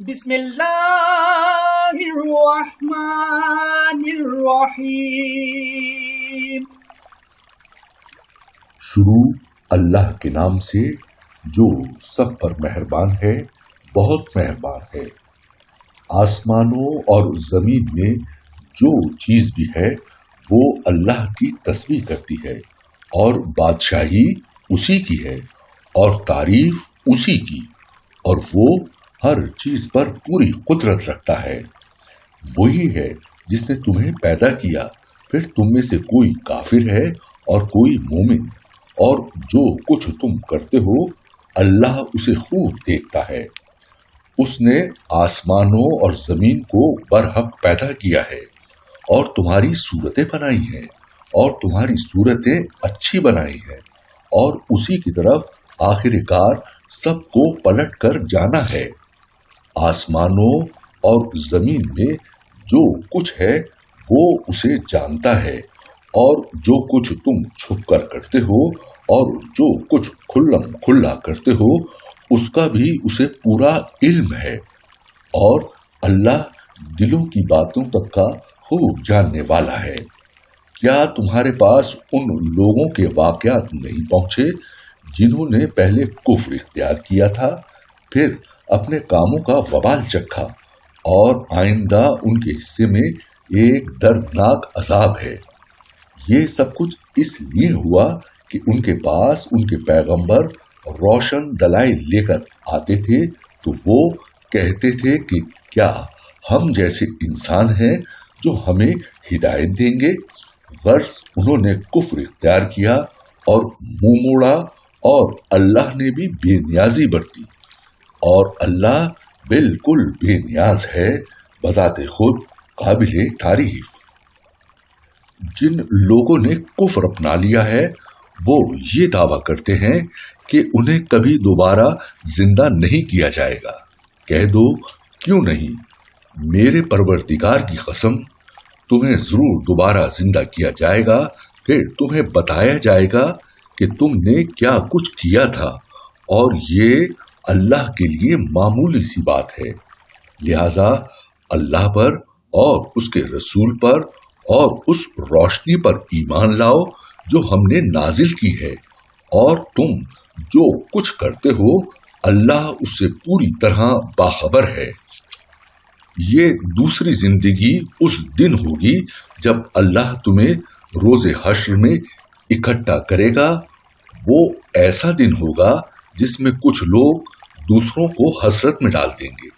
بسم اللہ الرحمن الرحیم۔ شروع اللہ کے نام سے جو سب پر مہربان ہے، بہت مہربان ہے۔ آسمانوں اور زمین میں جو چیز بھی ہے وہ اللہ کی تسبیح کرتی ہے، اور بادشاہی اسی کی ہے اور تعریف اسی کی، اور وہ ہر چیز پر پوری قدرت رکھتا ہے۔ وہی ہے جس نے تمہیں پیدا کیا، پھر تم میں سے کوئی کافر ہے اور کوئی مومن، اور جو کچھ تم کرتے ہو اللہ اسے خوب دیکھتا ہے۔ اس نے آسمانوں اور زمین کو برحق پیدا کیا ہے اور تمہاری صورتیں بنائی ہیں، اور تمہاری صورتیں اچھی بنائی ہیں، اور اسی کی طرف آخر کار سب کو پلٹ کر جانا ہے۔ آسمانوں اور زمین میں جو کچھ ہے وہ اسے جانتا ہے، اور جو کچھ تم چھپ کر کرتے ہو اور جو کچھ کھلم کھلا کرتے ہو اس کا بھی اسے پورا علم ہے، اور اللہ دلوں کی باتوں تک کا خوب جاننے والا ہے۔ کیا تمہارے پاس ان لوگوں کے واقعات نہیں پہنچے جنہوں نے پہلے کفر اختیار کیا تھا، پھر اپنے کاموں کا وبال چکھا، اور آئندہ ان کے حصے میں ایک دردناک عذاب ہے؟ یہ سب کچھ اس لیے ہوا کہ ان کے پاس ان کے پیغمبر روشن دلائل لے کر آتے تھے تو وہ کہتے تھے کہ کیا ہم جیسے انسان ہیں جو ہمیں ہدایت دیں گے؟ غرض انہوں نے کفر اختیار کیا اور منہ موڑا، اور اللہ نے بھی بے نیازی برتی، اور اللہ بالکل بے نیاز ہے، بذات خود قابل تعریف۔ جن لوگوں نے کفر اپنا لیا ہے وہ یہ دعویٰ کرتے ہیں کہ انہیں کبھی دوبارہ زندہ نہیں کیا جائے گا۔ کہہ دو کیوں نہیں، میرے پروردگار کی قسم، تمہیں ضرور دوبارہ زندہ کیا جائے گا، پھر تمہیں بتایا جائے گا کہ تم نے کیا کچھ کیا تھا، اور یہ اللہ کے لیے معمولی سی بات ہے۔ لہذا اللہ پر اور اس کے رسول پر اور اس روشنی پر ایمان لاؤ جو ہم نے نازل کی ہے، اور تم جو کچھ کرتے ہو اللہ اس سے پوری طرح باخبر ہے۔ یہ دوسری زندگی اس دن ہوگی جب اللہ تمہیں روز حشر میں اکٹھا کرے گا۔ وہ ایسا دن ہوگا جس میں کچھ لوگ دوسروں کو حسرت میں ڈال دیں گے،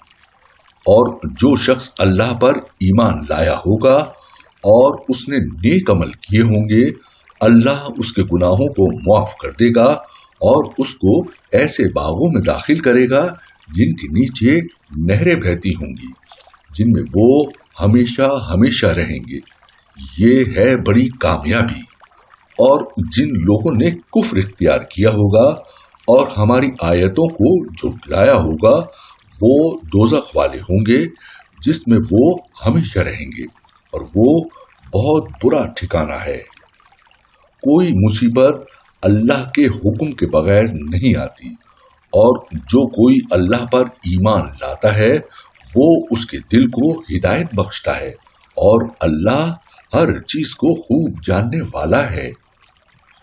اور جو شخص اللہ پر ایمان لایا ہوگا اور اس نے نیک عمل کیے ہوں گے اللہ اس کے گناہوں کو معاف کر دے گا، اور اس کو ایسے باغوں میں داخل کرے گا جن کے نیچے نہریں بہتی ہوں گی، جن میں وہ ہمیشہ ہمیشہ رہیں گے۔ یہ ہے بڑی کامیابی۔ اور جن لوگوں نے کفر اختیار کیا ہوگا اور ہماری آیتوں کو جھٹلایا ہوگا وہ دوزخ والے ہوں گے، جس میں وہ ہمیشہ رہیں گے، اور وہ بہت برا ٹھکانہ ہے۔ کوئی مصیبت اللہ کے حکم کے بغیر نہیں آتی، اور جو کوئی اللہ پر ایمان لاتا ہے وہ اس کے دل کو ہدایت بخشتا ہے، اور اللہ ہر چیز کو خوب جاننے والا ہے۔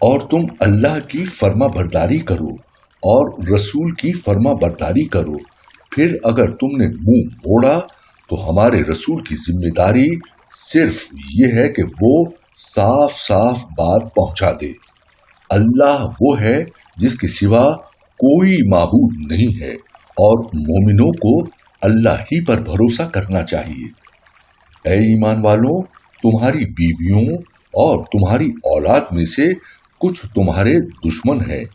اور تم اللہ کی فرما برداری کرو اور رسول کی فرما برداری کرو، پھر اگر تم نے منہ موڑا تو ہمارے رسول کی ذمہ داری صرف یہ ہے کہ وہ صاف صاف بات پہنچا دے۔ اللہ وہ ہے جس کے سوا کوئی معبود نہیں ہے، اور مومنوں کو اللہ ہی پر بھروسہ کرنا چاہیے۔ اے ایمان والوں، تمہاری بیویوں اور تمہاری اولاد میں سے کچھ تمہارے دشمن ہیں،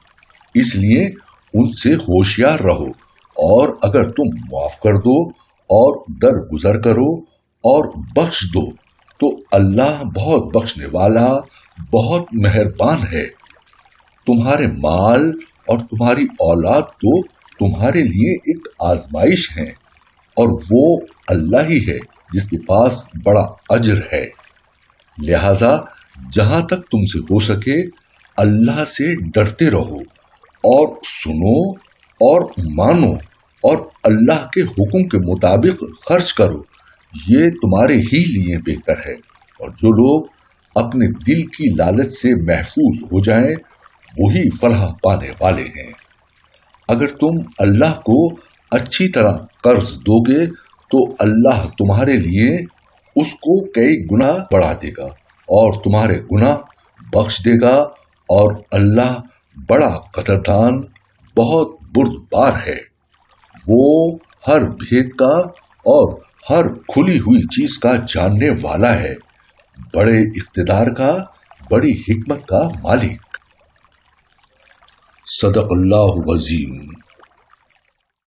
اس لیے ان سے ہوشیار رہو، اور اگر تم معاف کر دو اور درگزر کرو اور بخش دو تو اللہ بہت بخشنے والا، بہت مہربان ہے۔ تمہارے مال اور تمہاری اولاد تو تمہارے لیے ایک آزمائش ہیں، اور وہ اللہ ہی ہے جس کے پاس بڑا اجر ہے۔ لہذا جہاں تک تم سے ہو سکے اللہ سے ڈرتے رہو، اور سنو اور مانو اور اللہ کے حکم کے مطابق خرچ کرو، یہ تمہارے ہی لیے بہتر ہے۔ اور جو لوگ اپنے دل کی لالچ سے محفوظ ہو جائیں وہی فلاح پانے والے ہیں۔ اگر تم اللہ کو اچھی طرح قرض دو گے تو اللہ تمہارے لیے اس کو کئی گنا بڑھا دے گا اور تمہارے گناہ بخش دے گا، اور اللہ بڑا قدردان، بہت بردبار ہے۔ وہ ہر بھید کا اور ہر کھلی ہوئی چیز کا جاننے والا ہے، بڑے اقتدار کا، بڑی حکمت کا مالک۔ صدق اللہ العظیم۔